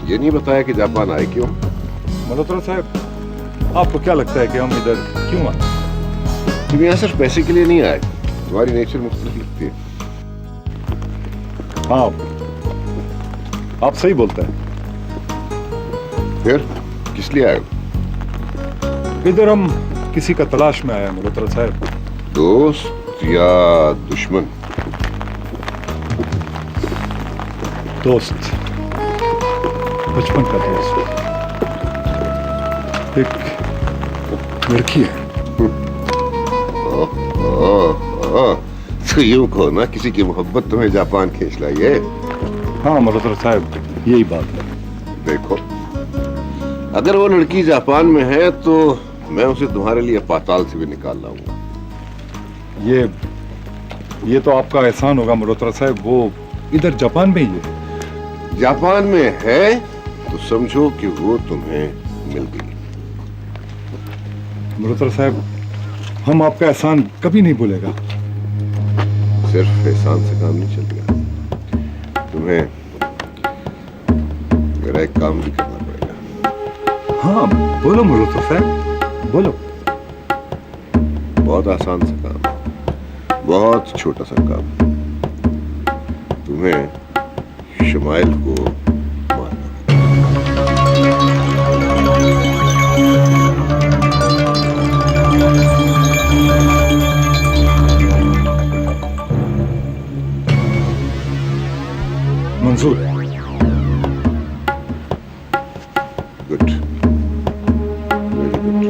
ये नहीं बताया कि जापान आए क्यों? मल्होत्रा साहब, आपको क्या लगता है कि हम इधर क्यों आए? तुम यहाँ सिर्फ पैसे के लिए नहीं आए, तुम्हारी नेचर मुख्तलिफ लगती है। हाँ, आप सही बोलते हैं। फिर किस लिए आए हो? इधर हम किसी का तलाश में आए हैं मल्होत्रा साहब। दोस्त या दुश्मन? दोस्त, बचपन का दोस्त। एक लड़की है। तो यूं कहो ना, किसी की मोहब्बत तुम्हें जापान खींच लाई है। हाँ मल्होत्रा साहब, यही बात है। देखो, अगर वो लड़की जापान में है तो मैं उसे तुम्हारे लिए पाताल से भी निकाल लाऊंगा। ये तो आपका एहसान होगा मल्होत्रा साहब। वो इधर जापान में ही है। जापान में है तो समझो कि वो तुम्हें मिल गई। मल्होत्रा साहब, हम आपका एहसान कभी नहीं भूलेगा। सिर्फ एहसान से काम नहीं चलेगा, तुम्हें मेरा एक काम भी करना पड़ेगा। हाँ बोलो मल्होत्रा साहब, बोलो। बहुत आसान सा काम, बहुत छोटा सा काम। तुम्हें शमाइल को मारना। मंजूर। Good, very good.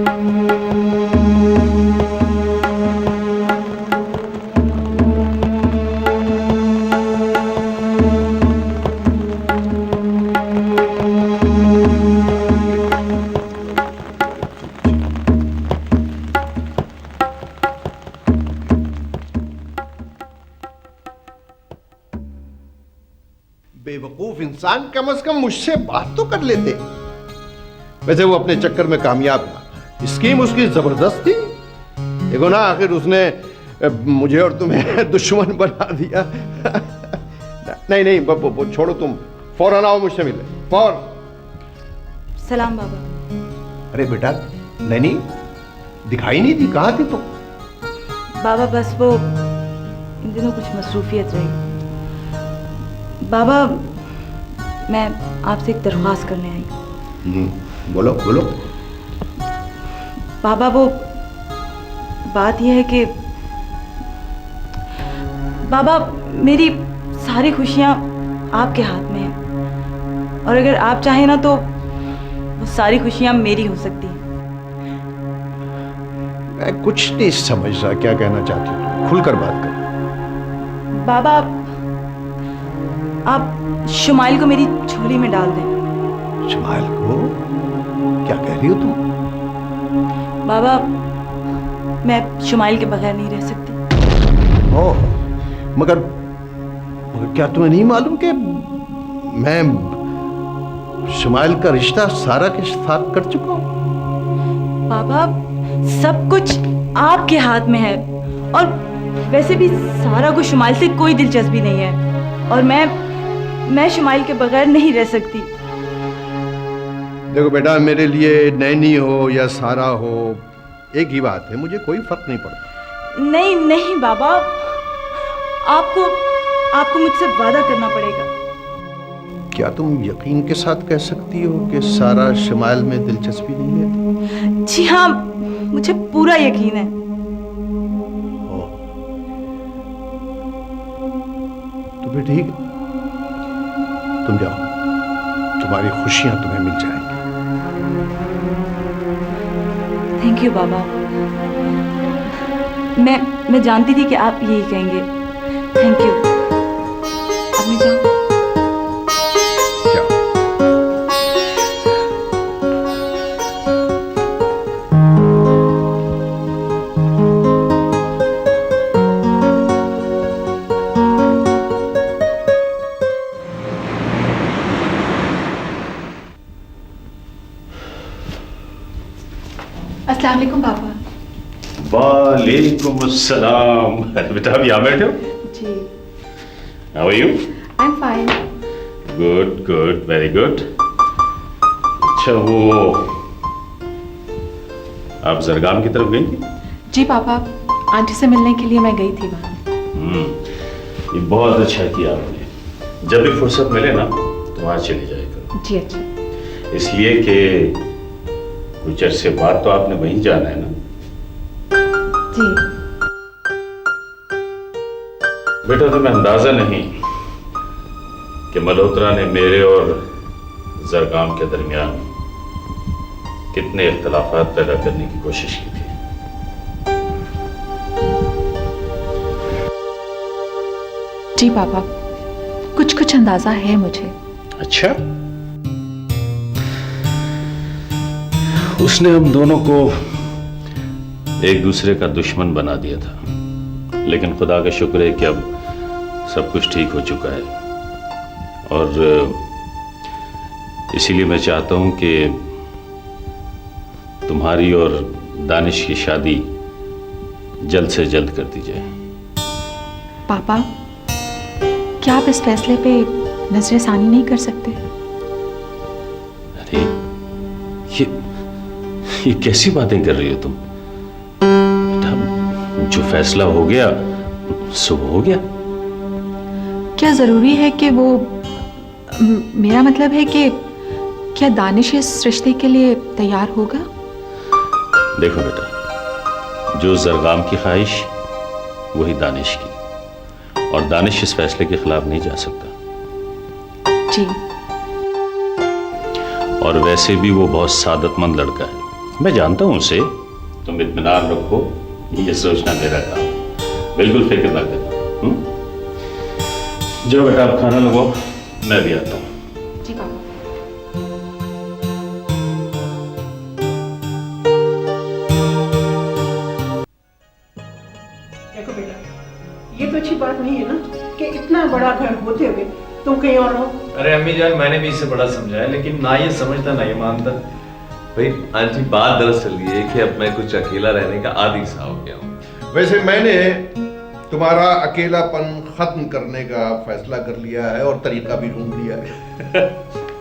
बेवकूफ इंसान कम से कम मुझसे बात तो कर लेते। वैसे वो अपने चक्कर में कामयाब हुआ। स्कीम उसकी जबरदस्त थी। देखो ना, आखिर उसने मुझे और तुम्हें दुश्मन बना दिया। नहीं नहीं, वो छोड़ो, तुम फौरन आओ मुझसे मिले, फौरन। सलाम बाबा। अरे बेटा, नैनी दिखाई नहीं दी, कहाँ थी तुम? बाबा बस वो इन दिनों कुछ मसरूफियत रही। बाबा, मैं आपसे एक दरख्वास्त करने आई। बोलो बोलो। बाबा, वो बात यह है कि बाबा, मेरी सारी खुशियां आपके हाथ में हैं, और अगर आप चाहें ना तो वो सारी खुशियां मेरी हो सकती हैं। मैं कुछ नहीं समझ रहा, क्या कहना चाहती हो? खुलकर बात करो। बाबा, आप शुमाइल को मेरी झोली में डाल दें। शुमाइल को? क्या कह रही हो तुम? बाबा, मैं शुमाइल के बगैर नहीं रह सकती। ओह, मगर क्या तुम्हें नहीं मालूम कि मैं शुमाइल का रिश्ता सारा के साथ कर चुका हूं? बाबा, सब कुछ आपके हाथ में है, और वैसे भी सारा को शुमाइल से कोई दिलचस्पी नहीं है, और मैं शुमाइल के बगैर नहीं रह सकती। देखो बेटा, मेरे लिए नैनी हो या सारा हो, एक ही बात है, मुझे कोई फर्क नहीं पड़ता। नहीं नहीं बाबा, आपको मुझसे वादा करना पड़ेगा। क्या तुम यकीन के साथ कह सकती हो कि सारा शुमाइल में दिलचस्पी नहीं लेती? जी हाँ, मुझे पूरा यकीन है। तो फिर ठीक है, तुम जाओ, तुम्हारी खुशियां तुम्हें मिल जाएंगी। थैंक यू बाबा। मैं जानती थी कि आप यही कहेंगे। Thank you. अब मैं जाऊं? जाओ। अस्सलाम वालेकुम पापा। वालेकुम अस्सलाम। बेटा आप यहाँ बैठे हो? जी। How are you? I am fine. Good good, very good. अच्छा, वो आप जरगाम की तरफ गई थी? जी पापा, आंटी से मिलने के लिए मैं गई थी वहाँ। ये बहुत अच्छा किया आपने। जब भी फुर्सत मिले ना तो वहाँ चले जाया करो। जी अच्छा। इसलिए कि कुछ अरसे बाद तो आपने वहीं जाना है ना। जी। बेटा, तुम्हें अंदाजा नहीं कि मल्होत्रा ने मेरे और जरगाम के दरमियान कितने इख्तलाफात पैदा करने की कोशिश की थी। जी पापा, कुछ कुछ अंदाजा है मुझे। अच्छा, उसने हम दोनों को एक दूसरे का दुश्मन बना दिया था, लेकिन खुदा का शुक्र है कि अब सब कुछ ठीक हो चुका है। और इसीलिए मैं चाहता हूं कि तुम्हारी और दानिश की शादी जल्द से जल्द कर दी जाए। पापा, क्या आप इस फैसले पे नजरसानी नहीं कर सकते? अरे ये कैसी बातें कर रही हो तुम? बेटा, जो फैसला हो गया सो हो गया। क्या जरूरी है कि वो मेरा मतलब है कि क्या दानिश इस रिश्ते के लिए तैयार होगा? देखो बेटा, जो जरगाम की ख्वाहिश वही दानिश की, और दानिश इस फैसले के खिलाफ नहीं जा सकता। जी। और वैसे भी वो बहुत सादतमंद लड़का है, मैं जानता हूं उसे। तुम इत्मीनान रखो, ये सोचना मेरा काम है। बिल्कुल फिक्र ना करना। जो बेटा, आप खाना लगाओ, मैं भी आता हूं। जी पापा। देखो बेटा, ये तो अच्छी बात नहीं है ना कि इतना बड़ा घर होते हुए तुम कहीं और रहो। अरे अम्मी जान, मैंने भी इसे बड़ा समझाया, लेकिन ना ये समझता ना ये मानता। भाई आंटी, बात दरअसल ये है कि अब मैं कुछ अकेला रहने का आदी सा हो गया हूँ। वैसे मैंने तुम्हारा अकेलापन खत्म करने का फैसला कर लिया है और तरीका भी ढूंढ लिया है।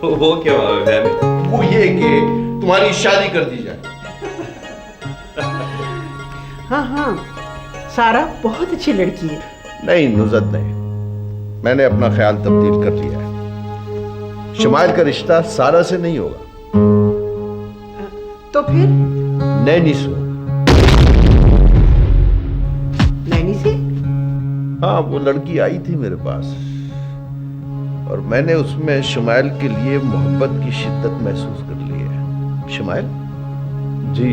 वो क्या बात है? वो ये कि तुम्हारी शादी कर दी जाए। हाँ हाँ, सारा बहुत अच्छी लड़की है। नहीं नुज़त नहीं, मैंने अपना ख्याल तब्दील कर लिया है। शमाइल का रिश्ता सारा से नहीं होगा, तो फिर नैनी से। नैनी से? हाँ, वो लड़की आई थी मेरे पास और मैंने उसमें शमाइल के लिए मोहब्बत की शिद्दत महसूस कर ली है। शमाइल? जी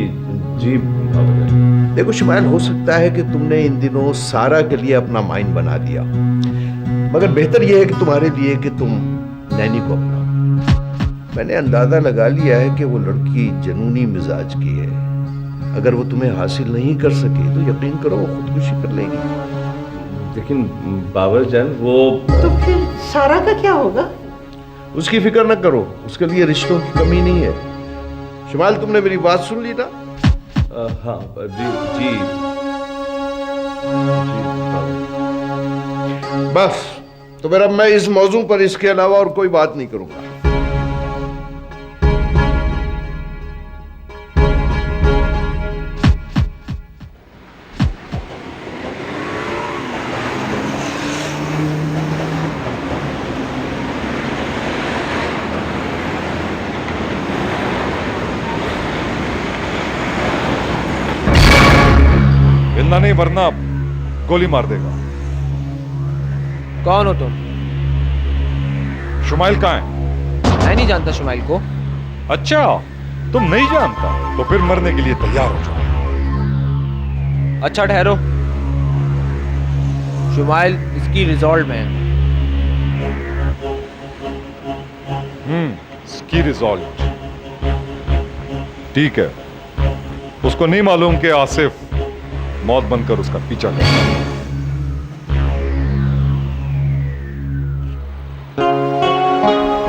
जी बाबा जान। देखो शमाइल, हो सकता है कि तुमने इन दिनों सारा के लिए अपना माइंड बना दिया, मगर बेहतर यह है कि तुम्हारे लिए कि तुम नैनी को अपनाओ। मैंने अंदाजा लगा लिया है कि वो लड़की जुनूनी मिजाज की है। अगर वो तुम्हें हासिल नहीं कर सके तो यकीन करो वो खुदकुशी कर लेगी। लेकिन बाबा जान, वो तो फिर सारा का क्या होगा? उसकी फिक्र न करो, उसके लिए रिश्तों की कमी नहीं है। शमाइल, तुमने मेरी बात सुन ली ना? हाँ जी जी बस, तो फिर अब मैं इस मौजू पर इसके अलावा और कोई बात नहीं करूंगा। हिलना नहीं वरना गोली मार देगा। कौन हो तुम? शुमाइल कहाँ है? मैं नहीं जानता शुमाइल को। अच्छा, तुम नहीं जानता तो फिर मरने के लिए तैयार हो जाओ। अच्छा ठहरो, शुमाइल इसकी रिजॉल्ट में है। इसकी रिजॉल्ट ठीक है। उसको नहीं मालूम कि आसिफ मौत बनकर उसका पीछा कर रहा है।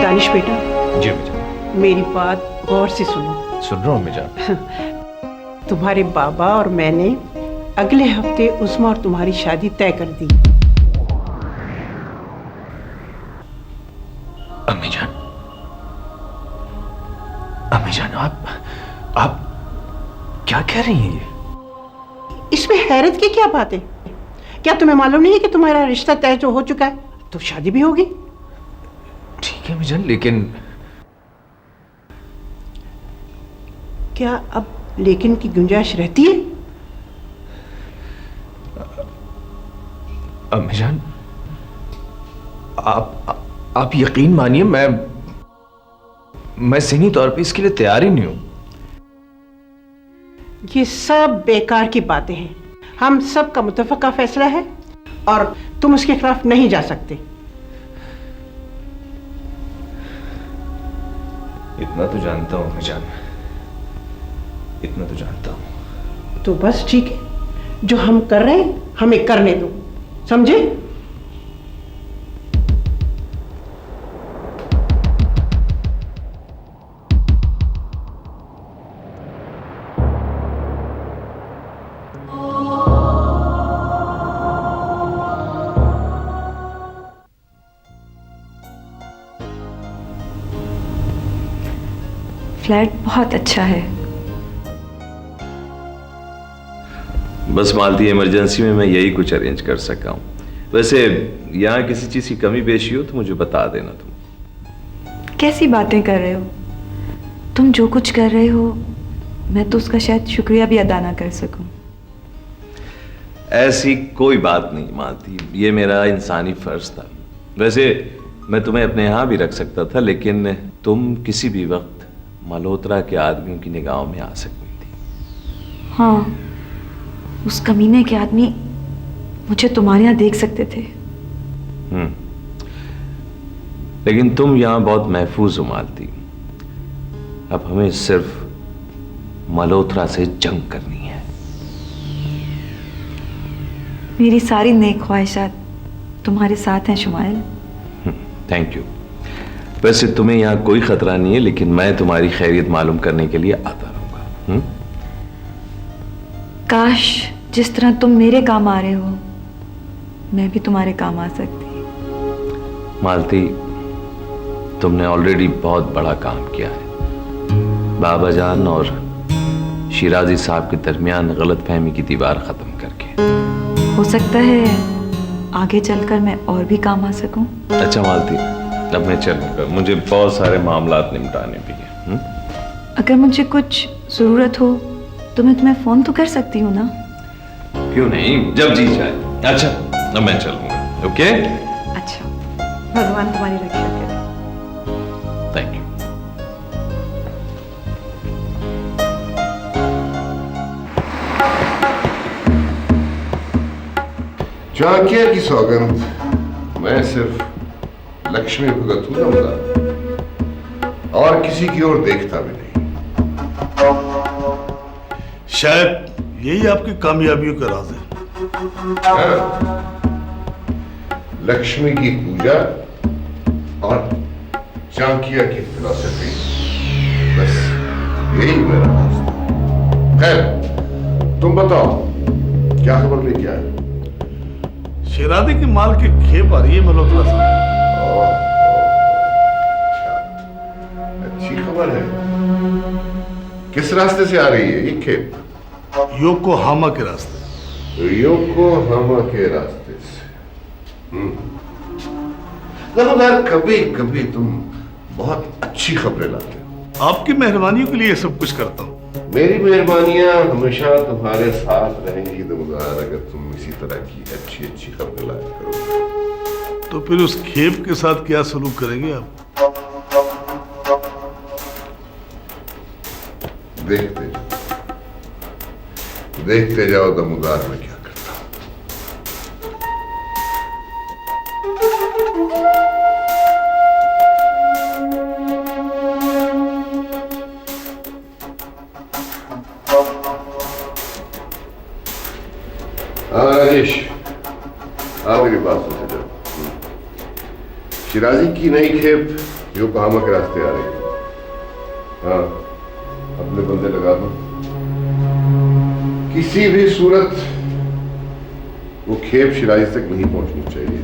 दानिश बेटा, जी अम्मी जान। मेरी बात गौर से सुनो। सुन रहा हूँ अम्मी जान। तुम्हारे बाबा और मैंने अगले हफ्ते उस्मा और तुम्हारी शादी तय कर दी। अम्मी जान, जान, आप क्या कह रही हैं ये? इसमें हैरत की क्या बात है? क्या तुम्हें मालूम नहीं है कि तुम्हारा रिश्ता तय जो हो चुका है, तो शादी भी होगी? ठीक है मिजान, लेकिन क्या अब लेकिन की गुंजाइश रहती है? मिजान, आप यकीन मानिए, मैं ज़हनी तौर पे इसके लिए तैयार ही नहीं हूं। ये सब बेकार की बातें हैं। हम सब का मुतफ़क़ा फैसला है और तुम उसके खिलाफ नहीं जा सकते। इतना तो जानता हूं मिजान, इतना तो जानता हूं। तो बस ठीक है, जो हम कर रहे हैं हमें करने दो, समझे? फ्लैट बहुत अच्छा है। बस मालती, इमरजेंसी में मैं यही कुछ अरेंज कर सका हूं। वैसे यहाँ किसी चीज की कमी पेशी हो तो मुझे बता देना। तुम कैसी बातें कर रहे हो? तुम जो कुछ कर रहे हो मैं तो उसका शायद शुक्रिया भी अदा ना कर सकूं। ऐसी कोई बात नहीं मालती, ये मेरा इंसानी फर्ज था। वैसे मैं तुम्हें अपने यहाँ भी रख सकता था, लेकिन तुम किसी भी वक्त मल्होत्रा के आदमियों की निगाहों में आ सकती थी। हाँ, उस कमीने के आदमी मुझे तुम्हारे यहाँ देख सकते थे। लेकिन तुम यहाँ बहुत महफूज हो मालती। अब हमें सिर्फ मल्होत्रा से जंग करनी है। मेरी सारी नेक ख्वाहिशात तुम्हारे साथ हैं शुमाइल। Thank you. वैसे तुम्हें यहाँ कोई खतरा नहीं है, लेकिन मैं तुम्हारी खैरियत मालूम करने के लिए आता रहूंगा। काश जिस तरह तुम मेरे काम आ रहे हो मैं भी तुम्हारे काम आ सकती। मालती, तुमने ऑलरेडी बहुत बड़ा काम किया है, बाबा जान और शिराजी साहब के दरमियान गलतफहमी की दीवार खत्म करके। हो सकता है आगे चलकर मैं और भी काम आ सकूं। अच्छा मालती, अब मैं चलूंगा, मुझे बहुत सारे मामलात निपटाने भी हैं। अगर मुझे कुछ जरूरत हो तो मैं तुम्हें फोन तो कर सकती हूँ ना? क्यों नहीं, जब जी चाहे। अच्छा, अब मैं चलूंगा। ओके? अच्छा, भगवान तुम्हारी रक्षा करे। Thank you. चाणक्य की सौगंध, मैं सिर्फ लक्ष्मी भगत हूं ना, और किसी की ओर देखता भी नहीं। शायद यही आपकी कामयाबियों का राज है। लक्ष्मी की पूजा और चाणक्य की फिलॉसफी, बस यही मेरा रास्ता। खैर, तुम बताओ क्या खबर लेके आए? शेरादी के माल की खेप आ रही है मल्होत्रा साहब। अच्छी खबर है। किस रास्ते से आ रही है ये खेप? योकोहामा के रास्ते। योकोहामा के रास्ते से। नमोदार, कभी कभी तुम बहुत अच्छी खबरें लाते हो। आपकी मेहरबानियों के लिए ये सब कुछ करता हूँ। मेरी मेहरबानियां हमेशा तुम्हारे साथ रहेंगी नमोदार, अगर तुम इसी तरह की अच्छी अच्छी खबरें लाया करोगे। तो फिर उस खेप के साथ क्या सलूक करेंगे आप? देखते जाओ दमोदार में क्या करता हूं। हाँ राजेश, हाँ मेरी बात सुन जाओ। शिराजी की नई खेप योकोहामा के रास्ते आ रही है। हाँ, अपने बंदे लगा दो। किसी भी सूरत वो खेप शिराजी तक नहीं पहुंचनी चाहिए।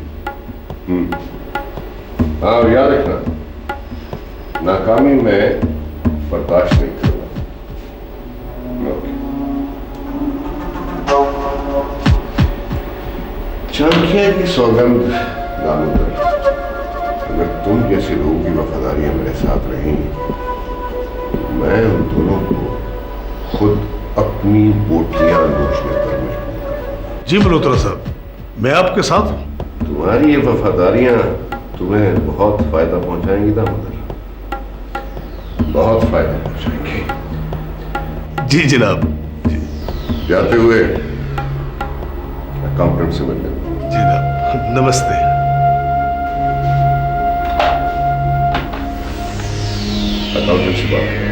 हाँ, और याद रखना, नाकामी में बर्दाश्त नहीं करूंगा। ओके। चाणक्य की सौगंध दामोदर, अगर तुम जैसे लोगों की वफादारियां मेरे साथ रही, मैं उन दोनों को खुद अपनी बोटियां नोचने पर मजबूर करूंगा। जी मल्होत्रा साहब, मैं आपके साथ हूँ। तुम्हारी ये वफादारियां तुम्हें बहुत फायदा पहुंचाएंगी दामोदर, बहुत फायदा पहुंचाएंगी। जी जनाब। जाते हुए अकाउंटेंट से मिलने। जी जनाब, नमस्ते। अकाउंटेंट से बात करें।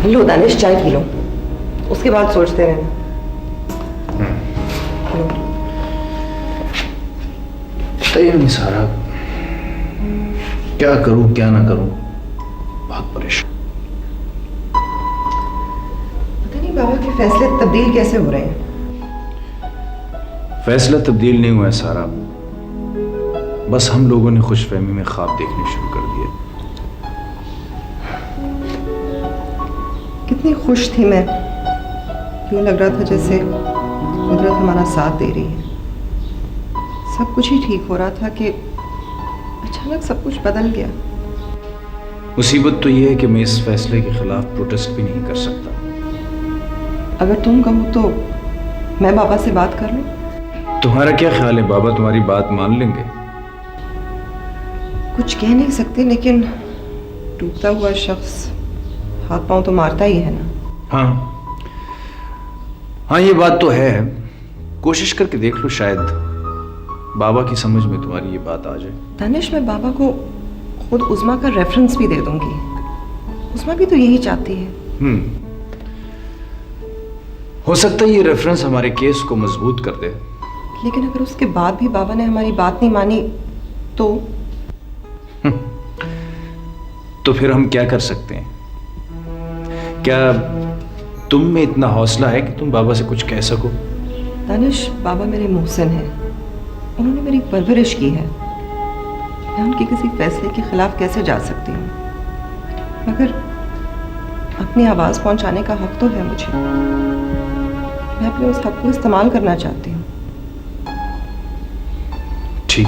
लो दानिश, चाय पी लो, उसके बाद सोचते रहना। सही नहीं सारा, क्या करूं क्या ना करूं, बहुत परेशान। पता नहीं बाबा के फैसले तब्दील कैसे हो रहे हैं। फैसला तब्दील नहीं हुआ है सारा, बस हम लोगों ने खुशफहमी में ख्वाब देखने शुरू कर दिए। कितनी खुश थी मैं, यूं लग रहा था जैसे कुदरत हमारा साथ दे रही है। सब कुछ ही ठीक हो रहा था कि अचानक सब कुछ बदल गया। मुसीबत तो यह है कि मैं इस फैसले के खिलाफ प्रोटेस्ट भी नहीं कर सकता। अगर तुम कहो तो मैं बाबा से बात कर लूं। तुम्हारा क्या ख्याल है, बाबा तुम्हारी बात मान लेंगे? कुछ कह नहीं सकते, लेकिन टूटता हुआ शख्स हाथ पांव तो मारता ही है ना। हाँ ये बात तो है। कोशिश करके देख लो, शायद बाबा की समझ में तुम्हारी ये बात आ जाए। दानिश, मैं बाबा को खुद उस्मा का रेफरेंस भी दे दूंगी। उस्मा भी तो यही चाहती है। हो सकता है ये रेफरेंस हमारे केस को मजबूत कर दे। लेकिन अगर उसके बाद भी बाबा ने हमारी बात नहीं मानी तो फिर हम क्या कर सकते हैं? क्या तुम में इतना हौसला है कि तुम बाबा से कुछ कह सको? दानिश, बाबा मेरे मोहसिन हैं, उन्होंने मेरी परवरिश की है। मैं उनके किसी फैसले के खिलाफ कैसे जा सकती हूँ? मगर अपनी आवाज पहुंचाने का हक तो है मुझे। मैं अपने उस हक को इस्तेमाल करना चाहती हूँ। ठीक,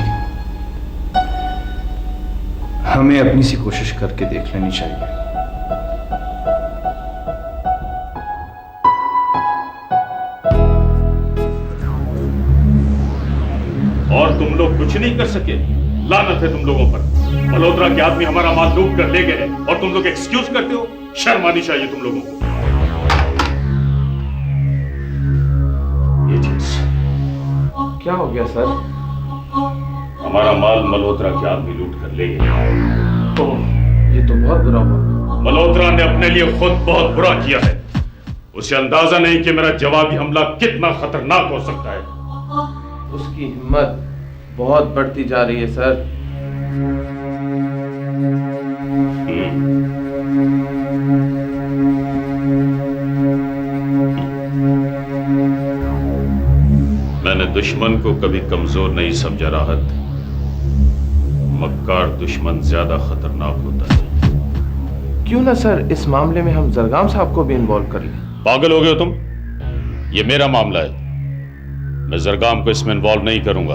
हमें अपनी सी कोशिश करके देख लेनी चाहिए। और तुम लोग कुछ नहीं कर सके? लानत है तुम लोगों पर। मल्होत्रा के आदमी हमारा माल लूट कर ले गए और तुम लोग एक्सक्यूज करते हो। शर्म आनी चाहिए तुम लोगों को। ये चीज क्या हो गया सर? हमारा माल मल्होत्रा के आदमी लूट कर ले गए। तो ये तो बहुत बुरा हुआ। मल्होत्रा ने अपने लिए खुद बहुत बुरा किया है। उसे अंदाजा नहीं कि मेरा जवाबी हमला कितना खतरनाक हो सकता है। उसकी हिम्मत बहुत बढ़ती जा रही है सर। मैंने दुश्मन को कभी कमजोर नहीं समझा राहत। मक्कार दुश्मन ज्यादा खतरनाक होता है। क्यों ना सर, इस मामले में हम जरगाम साहब को भी इन्वॉल्व कर लें। पागल हो गए हो तुम? ये मेरा मामला है, मैं जरगाम को इसमें इन्वॉल्व नहीं करूंगा।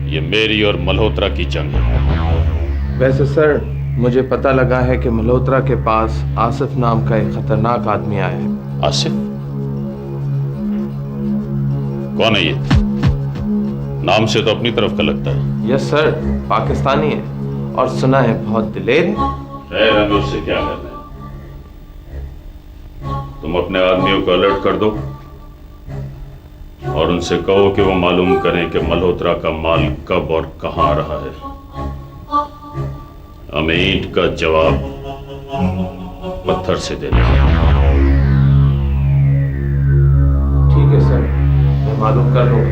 ये मेरी और मल्होत्रा की जंग है। वैसे सर, मुझे पता लगा है कि मल्होत्रा के पास आसिफ नाम का एक खतरनाक आदमी आया है। आसिफ? कौन है ये? नाम से तो अपनी तरफ का लगता है। यस सर, पाकिस्तानी है और सुना है बहुत दिलेर है। खैर, हमें उससे क्या करना है? तुम अपने आदमियों को अलर्ट कर दो और उनसे कहो कि वो मालूम करें कि मल्होत्रा का माल कब और कहां आ रहा है। हमें ईंट का जवाब पत्थर से देना है। ठीक है सर, मैं मालूम कर लूंगा।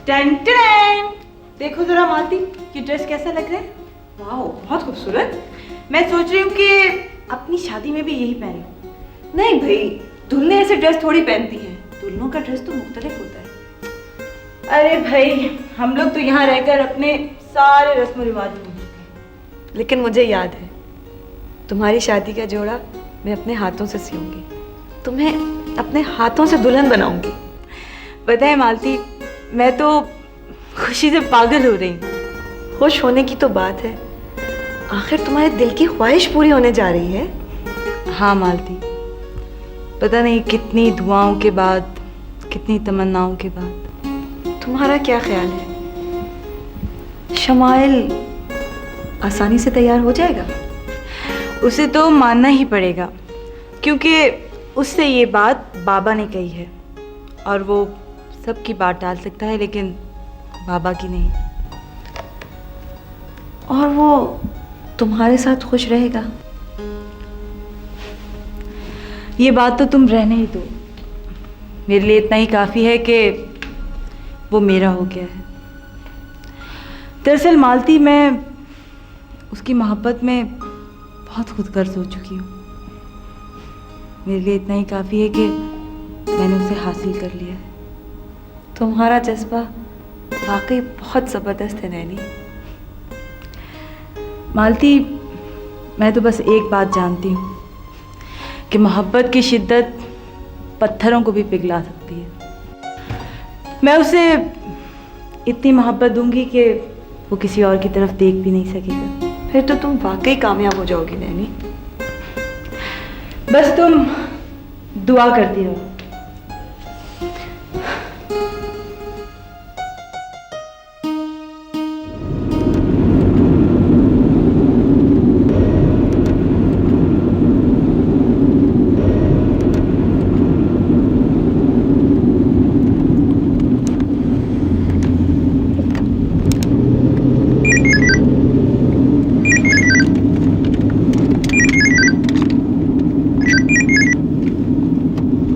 टन टन। देखो जरा मालती, ये ड्रेस कैसा लग रहा है? वाह, बहुत खूबसूरत। मैं सोच रही हूँ कि अपनी शादी में भी यही पहनूं। नहीं भाई, दुल्हने ऐसे ड्रेस थोड़ी पहनती हैं। दुल्हनों का ड्रेस तो मुख्तलिफ होता है। अरे भाई, हम लोग तो यहाँ रहकर अपने सारे रस्म रिवाज भूल चुके हैं। लेकिन मुझे याद है, तुम्हारी शादी का जोड़ा मैं अपने हाथों से सियूंगी, तुम्हें अपने हाथों से दुल्हन बनाऊंगी। पता है मालती, मैं तो खुशी से पागल हो रही हूँ। खुश होने की तो बात है, आखिर तुम्हारे दिल की ख्वाहिश पूरी होने जा रही है। हाँ मालती, पता नहीं कितनी दुआओं के बाद, कितनी तमन्नाओं के बाद। तुम्हारा क्या ख्याल है, शमाइल आसानी से तैयार हो जाएगा? उसे तो मानना ही पड़ेगा, क्योंकि उससे ये बात बाबा ने कही है, और वो सबकी बात टाल सकता है लेकिन बाबा की नहीं। और वो तुम्हारे साथ खुश रहेगा? ये बात तो तुम रहने ही दो, मेरे लिए इतना ही काफ़ी है कि वो मेरा हो गया है। दरअसल मालती, मैं उसकी मोहब्बत में बहुत खुदगर्ज हो चुकी हूँ। मेरे लिए इतना ही काफ़ी है कि मैंने उसे हासिल कर लिया है। तुम्हारा जज्बा वाकई बहुत ज़बरदस्त है नैनी। मालती, मैं तो बस एक बात जानती हूँ कि मोहब्बत की शिद्दत पत्थरों को भी पिघला सकती है। मैं उसे इतनी मोहब्बत दूंगी कि वो किसी और की तरफ देख भी नहीं सकेगा। फिर तो तुम वाकई कामयाब हो जाओगी नैनी। बस तुम दुआ करती रहो।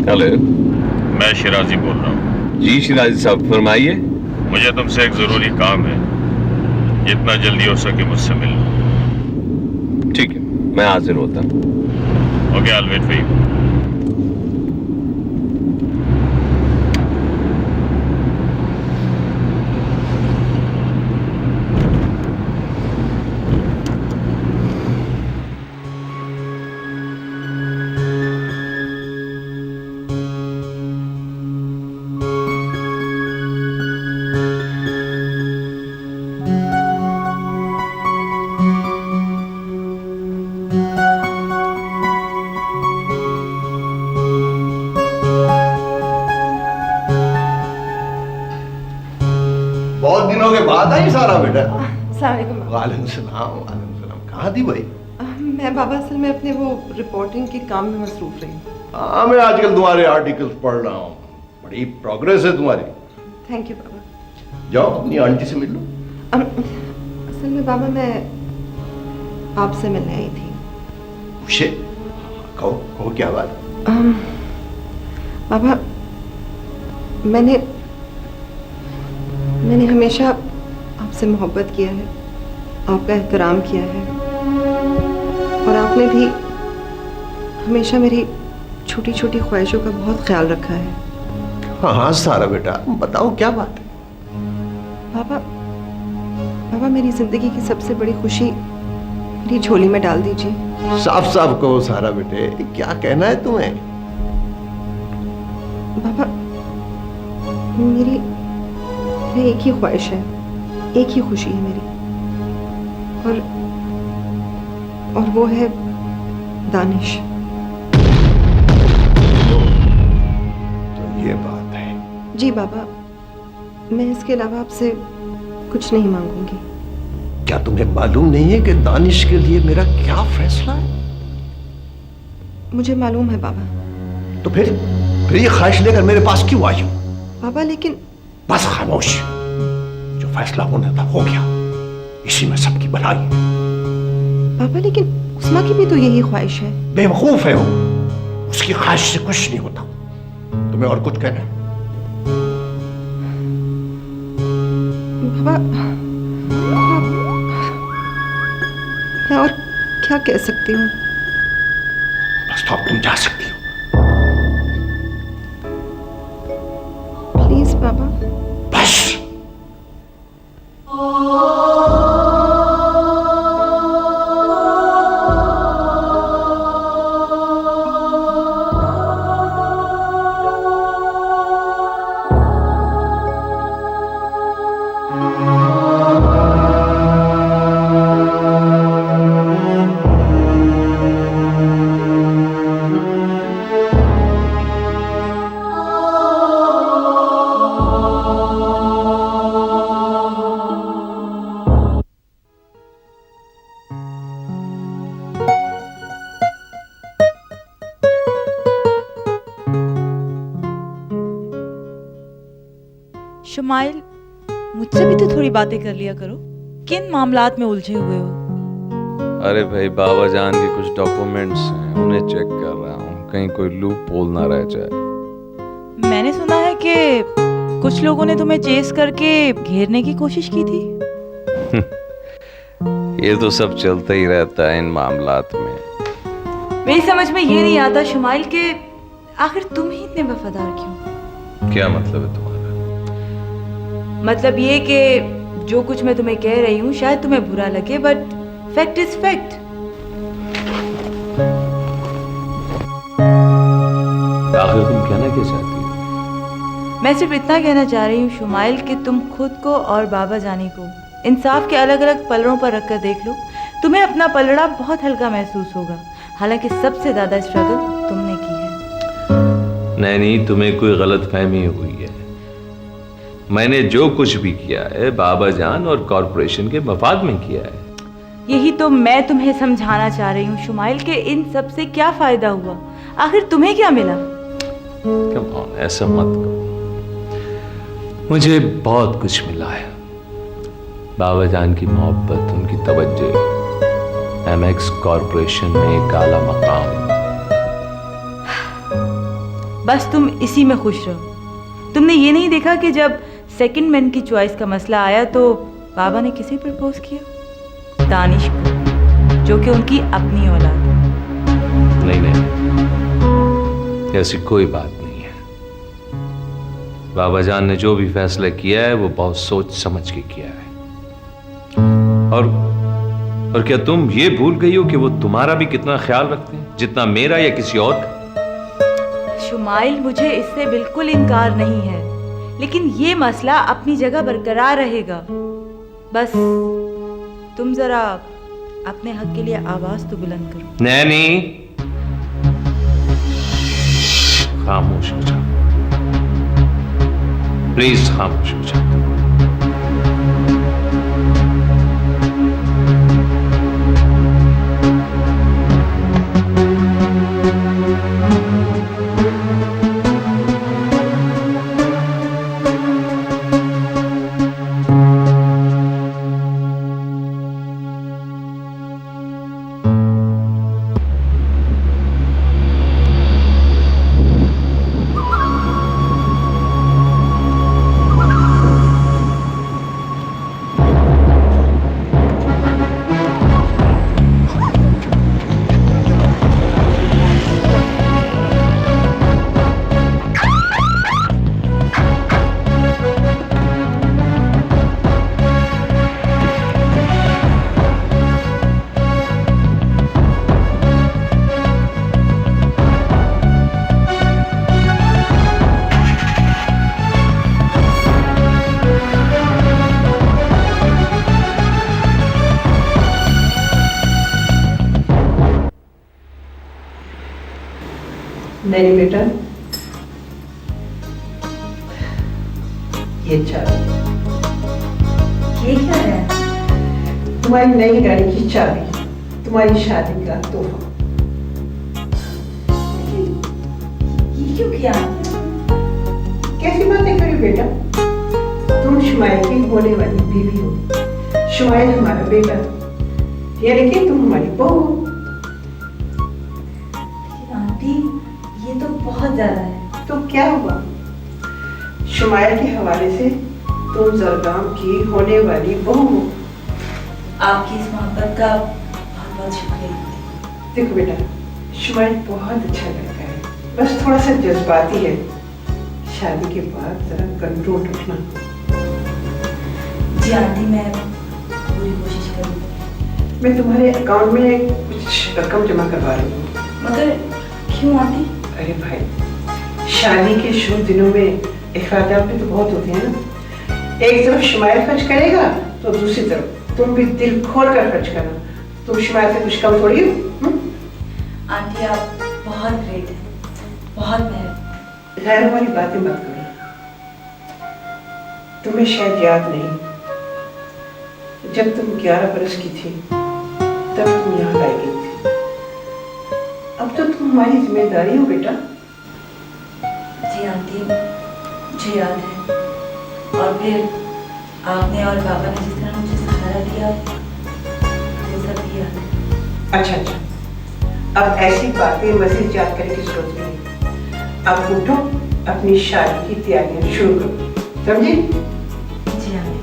हेलो, मैं शिराजी बोल रहा हूँ। जी शिराजी साहब, फरमाइए। मुझे तुमसे एक ज़रूरी काम है, जितना जल्दी हो सके मुझसे मिल लो। ठीक है, मैं हाजिर होता हूँ। Okay, I will wait for you. बहुत दिनों के बाद आई सारा बेटा। अस्सलाम वालेकुम सलाम, वालेकुम सलाम। कहाँ थी भाई? मैं बाबा असल में अपने वो रिपोर्टिंग के काम में मसरूफ रही हूँ। हाँ, मैं आजकल तुम्हारे आर्टिकल्स पढ़ रहा हूँ, बड़ी प्रोग्रेस है तुम्हारी। थैंक यू बाबा। जाओ अपनी आंटी से मिल लो। असल में बाबा, मैं आपसे मिलने आई थी। उसे कहो कहो, क्या बात? बाबा, मैंने हमेशा आपसे मोहब्बत किया है, आपका एहतराम किया है, और आपने भी हमेशा मेरी छोटी छोटी ख्वाहिशों का बहुत ख्याल रखा है। हाँ हाँ सारा बेटा, बताओ क्या बात है? बाबा, मेरी जिंदगी की सबसे बड़ी खुशी मेरी झोली में डाल दीजिए। साफ साफ कहो सारा बेटे, क्या कहना है तुम्हें? बाबा, मेरी एक ही ख्वाहिश है, एक ही खुशी है मेरी, और वो है दानिश। तो ये बात है? जी बाबा, मैं इसके अलावा आपसे कुछ नहीं मांगूंगी। क्या तुम्हें मालूम नहीं है कि दानिश के लिए मेरा क्या फैसला है? मुझे मालूम है बाबा। तो फिर ये ख्वाहिश लेकर मेरे पास क्यों आई हो? बाबा लेकिन... बस खामोश, जो फैसला होना था हो गया, इसी में सबकी भलाई है। बाबा लेकिन उस्मा की भी तो यही ख्वाहिश है। बेवकूफ है वो, उसकी ख्वाहिश से कुछ नहीं होता। तुम्हें और कुछ कहना है? बाबा, मैं और क्या कह सकती हूँ? बस तो अब तुम जा सकती हो। प्लीज बाबा। बस। शुमाइल, मुझसे भी तो थोड़ी बातें कर लिया करो। किन मामलात में उलझे हुए हो? अरे भाई, बाबा जान के कुछ डॉक्यूमेंट्स हैं, उन्हें चेक कर रहा हूँ, कहीं कोई लूप होल ना रह जाए। मैंने सुना है कि कुछ लोगों ने तुम्हें चेस करके घेरने की कोशिश की थी। ये तो सब चलता ही रहता है इन मामलात में। मेरी समझ में ये नहीं आता शुमाइल के आखिर तुम ही इतने वफादार क्यों? क्या मतलब है तुम्हारा? मतलब ये कि जो कुछ मैं तुम्हें कह रही हूँ शायद तुम्हें बुरा लगे, बट फैक्ट इज फैक्ट। आखिर तुम कहना क्या चाहती हो? मैं सिर्फ इतना कहना चाह रही हूँ शुमाइल कि तुम खुद को और बाबा जानी को इंसाफ के अलग अलग पलड़ों पर रखकर देख लो, तुम्हें अपना पलड़ा बहुत हल्का महसूस होगा। हालांकि सबसे ज्यादा स्ट्रगल तुमने की है। नहीं, तुम्हें कोई गलतफहमी हुई है। मैंने जो कुछ भी किया है बाबा जान और कॉरपोरेशन के मफाद में किया है। यही तो मैं तुम्हें समझाना चाह रही हूँ शुमाइल के इन सब से क्या फायदा हुआ, आखिर तुम्हें क्या मिला? कम ऑन, ऐसा मत करो। मुझे बहुत कुछ मिला है। बाबा जान की मोहब्बत, उनकी तवज्जो, एमएक्स कॉरपोरेशन में एक आला मकाम। बस तुम इसी में खुश रहो। तुमने ये नहीं देखा कि जब सेकंड मैन की चॉइस का मसला आया तो बाबा ने किसे प्रपोज किया? दानिश को, जो कि उनकी अपनी औलाद है। नहीं, ऐसी कोई बात नहीं है। बाबा जान ने जो भी फैसला किया है वो बहुत सोच समझ के किया है। और क्या तुम ये भूल गई हो कि वो तुम्हारा भी कितना ख्याल रखते हैं, जितना मेरा या किसी और का? शुमाइल, मुझे इससे बिल्कुल इनकार नहीं है, लेकिन ये मसला अपनी जगह बरकरार रहेगा। बस तुम जरा अपने हक के लिए आवाज तो बुलंद करो। नहीं, खामोश हो जाओ प्लीज, खामोश हो जाओ। नहीं बेटा, ये चाबी। ये क्या है? तुम्हारी नई गाड़ी की चाबी, तुम्हारी शादी का तोहफा। ये क्यों किया? कैसी बातें करी बेटा? तुम शुमाइल की होने वाली बीवी हो, शुमाइल हमारा बेटा, यानी कि तुम हमारी बहू हो। आंटी, ये तो बहुत ज्यादा है। तो क्या हुआ? शुमाइल के हवाले से तुम जरगाम की होने वाली बहू हो। आपकी इस मोहब्बत का बहुत बहुत शुक्रिया। देखो बेटा, शुमाइल बहुत अच्छा लड़का है, बस थोड़ा सा जज्बाती है। शादी के बाद जरा कंट्रोल रखना। जी आंटी, मैं पूरी कोशिश करूँगी। मैं तुम्हारे अकाउंट में कुछ रकम जमा करवा रही हूँ। मगर क्यों आंटी? अरे भाई, शादी के शुभ दिनों में अखराजात भी तो बहुत होते हैं ना। एक तरफ शुमाइल खर्च करेगा तो दूसरी तरफ तुम भी दिल खोल कर खर्च करना। तुम शुमाइल से कुछ कम थोड़ी हो। आंटी आप बहुत ग्रेट हैं, बहुत मेहरबान। गैरों वाली बातें मत करो। तुम्हें शायद याद नहीं, जब तुम 11 बरस की थी तब तुम यहाँ लाई गई थी। अब तो तुम हमारी जिम्मेदारी हो बेटा। जी आंटी, मुझे याद है। और फिर आपने और बाबा ने जिस तरह मुझे सहारा दिया, वो सब भी याद है। अच्छा, अब ऐसी बातें मजीद याद करने की जरूरत नहीं। अब उठो, अपनी शादी की तैयारियां शुरू करो, समझी? जी आंटी।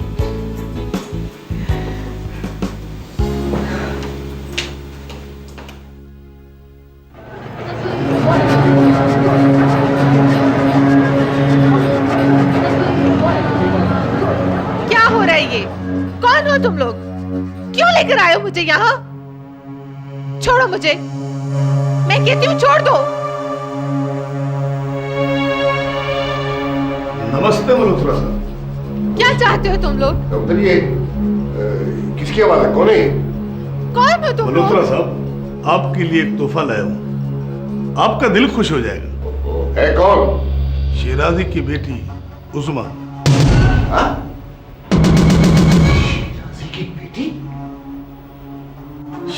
क्या हो रहा है ये? कौन हो तुम लोग? क्यों लेकर आए हो मुझे यहाँ? छोड़ो मुझे, मैं कहती हूँ छोड़ दो। नमस्ते मल्होत्रा साहब। क्या चाहते हो तुम लोग? डॉक्टर ये किसकी आवाज है? कौन है? कौन हो तुम लोग? मल्होत्रा साहब, आपके लिए एक तोहफा लाया हूँ, आपका दिल खुश हो जाएगा। है कौन? शेराजी की बेटी उस्मा। शेराजी की बेटी?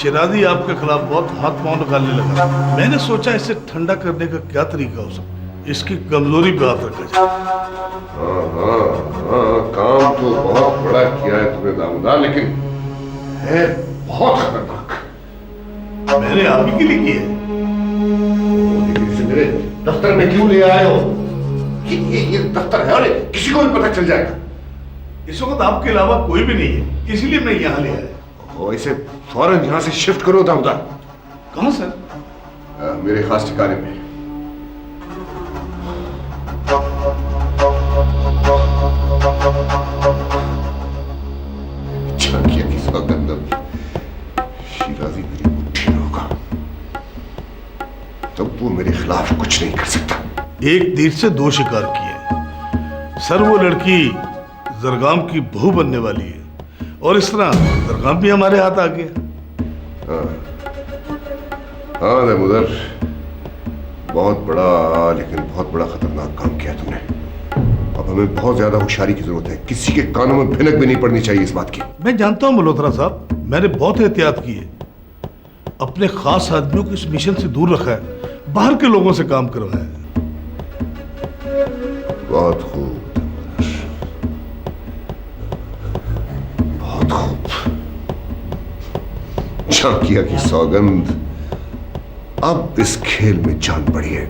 शेराजी आपके खिलाफ बहुत हाथ पांव निकालने लगा। मैंने सोचा इसे ठंडा करने का क्या तरीका हो सकता, इसकी कमजोरी पे हाथ रखा जाए। हाँ, काम तो बहुत बड़ा किया है तुमने दामोदर, लेकिन है बहुत खतरनाक। मैंने आप ही के लिए किया है। लेकिन इसे मेरे दफ्तर में क्यों ले आए हो? ये दफ्तर है और किसी को भी पता चल जाएगा। इस वक्त आपके अलावा कोई भी नहीं है, इसलिए मैं यहाँ ले आया। और इसे फौरन यहाँ से शिफ्ट करो दामोदर। कहाँ सर? मेरे खास ठिकाने में। झांकिया की सौगंध शिराजी मेरी मुट्ठी में होगा, तो वो मेरे खिलाफ कुछ नहीं कर सकता। एक तीर से दो शिकार किए। सर, वो लड़की जरगाम की बहू बनने वाली है, और इस तरह जरगाम भी हमारे हाथ आ गया। हाँ दामोदर, बहुत बड़ा, लेकिन बहुत बड़ा खतरनाक काम किया तुमने। अब हमें बहुत ज्यादा होशियारी की जरूरत है। किसी के कानों में भिनक भी नहीं पड़नी चाहिए इस बात की। मैं जानता हूं मल्होत्रा साहब, मैंने बहुत एहतियात की है। अपने खास आदमियों को इस मिशन से दूर रखा है, बाहर के लोगों से काम करवाया है। बहुत खूब बहुत खूब। झांकिया की सौगंध, अब इस खेल में जान पड़ी है।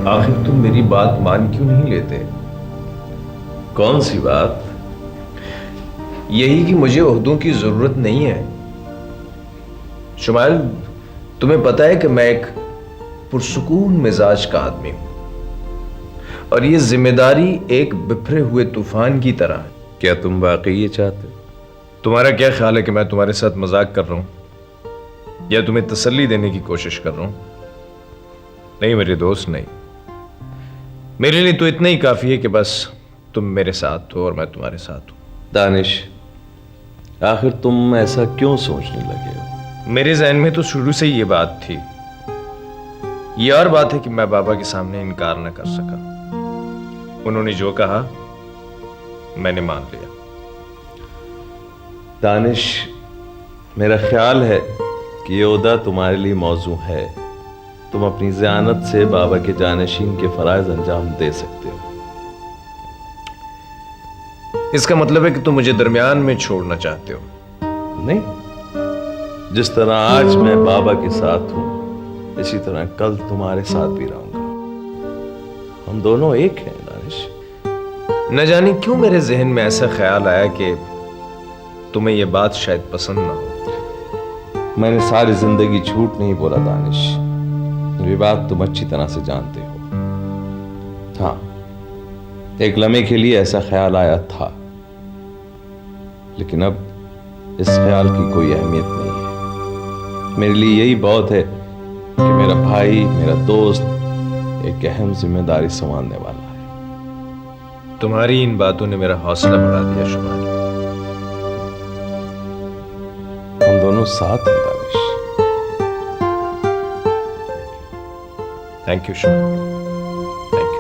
आखिर तुम मेरी बात मान क्यों नहीं लेते? कौन सी बात? यही कि मुझे ओहदों की जरूरत नहीं है। शुमाइल, तुम्हें पता है कि मैं एक पुरसुकून मिजाज का आदमी हूं, और ये जिम्मेदारी एक बिखरे हुए तूफान की तरह है। क्या तुम वाकई ये चाहते हो? तुम्हारा क्या ख्याल है कि मैं तुम्हारे साथ मजाक कर रहा हूं या तुम्हें तसल्ली देने की कोशिश कर रहा हूं? नहीं मेरे दोस्त, नहीं। मेरे लिए तो इतना ही काफी है कि बस तुम मेरे साथ हो और मैं तुम्हारे साथ हूं। दानिश, आखिर तुम ऐसा क्यों सोचने लगे हो? मेरे जहन में तो शुरू से ही ये बात थी। ये और बात है कि मैं बाबा के सामने इनकार न कर सका। उन्होंने जो कहा मैंने मान लिया। दानिश, मेरा ख्याल है कि ये ओहदा तुम्हारे लिए मौजू है, तुम अपनी ज़ियानत से बाबा के जानशीन के फराइज अंजाम दे सकते हो। इसका मतलब है कि तुम मुझे दरमियान में छोड़ना चाहते हो? नहीं, जिस तरह आज मैं बाबा के साथ हूं, इसी तरह कल तुम्हारे साथ भी रहूंगा। हम दोनों एक हैं दानिश। न जाने क्यों मेरे जहन में ऐसा ख्याल आया कि तुम्हें यह बात शायद पसंद ना हो। मैंने सारी जिंदगी झूठ नहीं बोला दानिश, ये बात तुम अच्छी तरह से जानते हो। हाँ, एक लम्हे के लिए ऐसा ख्याल आया था, लेकिन अब इस ख्याल की कोई अहमियत नहीं है। मेरे लिए यही बहुत है कि मेरा भाई, मेरा दोस्त एक अहम जिम्मेदारी संभालने वाला है। तुम्हारी इन बातों ने मेरा हौसला बढ़ा दिया शुमाइल। हम दोनों साथ हैं Danish. Thank you Shumail, thank you.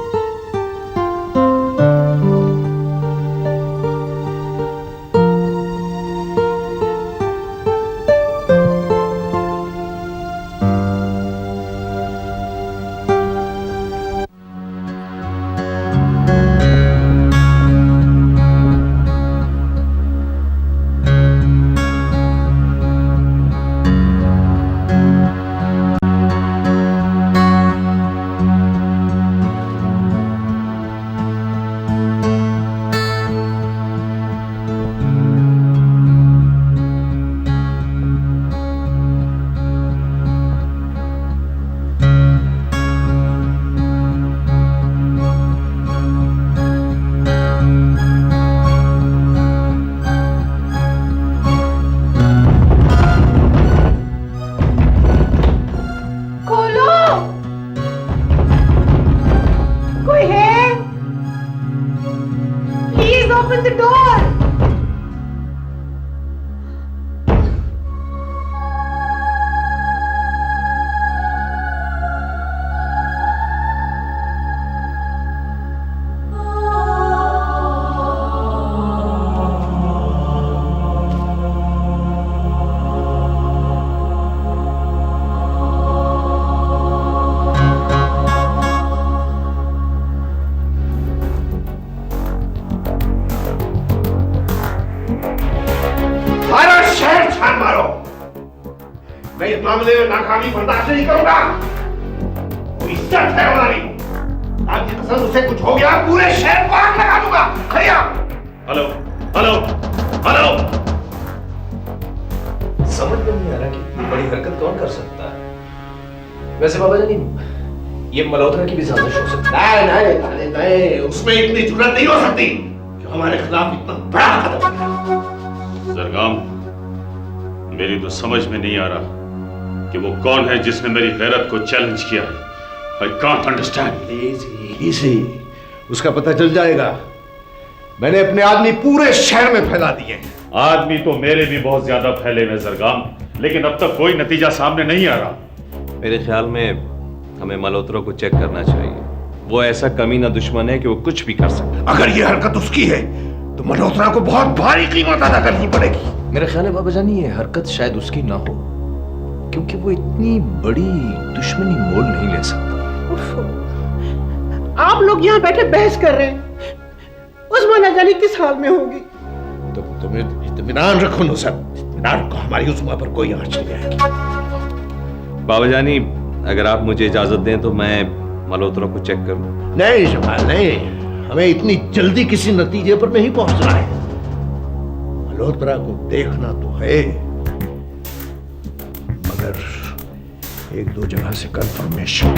Open the door! मैं इस मामले में नाकामी बर्दाश्त नहीं करूंगा। वो इज्जत है हमारी। आज की कसम उसे कुछ हो गया पूरे शहर को आग लगा दूंगा। खड़िया। Hello hello hello. समझ में नहीं आ रहा कि इतनी बड़ी हरकत कौन कर सकता है। वैसे बाबा जानी, ये मल्होत्रा की भी साजिश हो सकती है। नहीं, नहीं, उसमें इतनी जुर्रत नहीं हो सकती जो हमारे खिलाफ इतना बड़ा कदम उठाए। जरगाम, मेरी तो समझ में नहीं आ रहा कि वो कौन है जिसने मेरी गैरत को चैलेंज किया है। I can't understand. इसी उसका पता चल जाएगा। मैंने अपने आदमी पूरे शहर में फैला दिए हैं। आदमी तो मेरे भी बहुत ज्यादा फैले हुए जरगाम, लेकिन अब तक कोई नतीजा सामने नहीं आ रहा। मेरे ख्याल में हमें मल्होत्रा को चेक करना चाहिए। वो ऐसा कमीना दुश्मन है कि वो कुछ भी कर सकता है। अगर ये हरकत उसकी है तो मल्होत्रा को बहुत भारी कीमत अदा करनी पड़ेगी। मेरा ख्याल है बाबा जानी, ये हरकत शायद उसकी ना हो, क्योंकि वो इतनी बड़ी दुश्मनी मोल नहीं ले सकता। आप लोग यहाँ बैठे बहस कर रहे हैं, उस्मा न जाने किस हाल में होगी। तो तुम इत्मीनान रखो नुसरत, इत्मीनान रखो, हमारी उस्मा पर कोई आंच नहीं आएगी। बाबा जानी, अगर आप मुझे इजाजत दें तो मैं मल्होत्रा को चेक करूं। नहीं जमाल, नहीं, हमें इतनी जल्दी किसी नतीजे पर नहीं पहुंचना है। मल्होत्रा को देखना तो है, मगर एक दो जगह से कंफर्मेशन।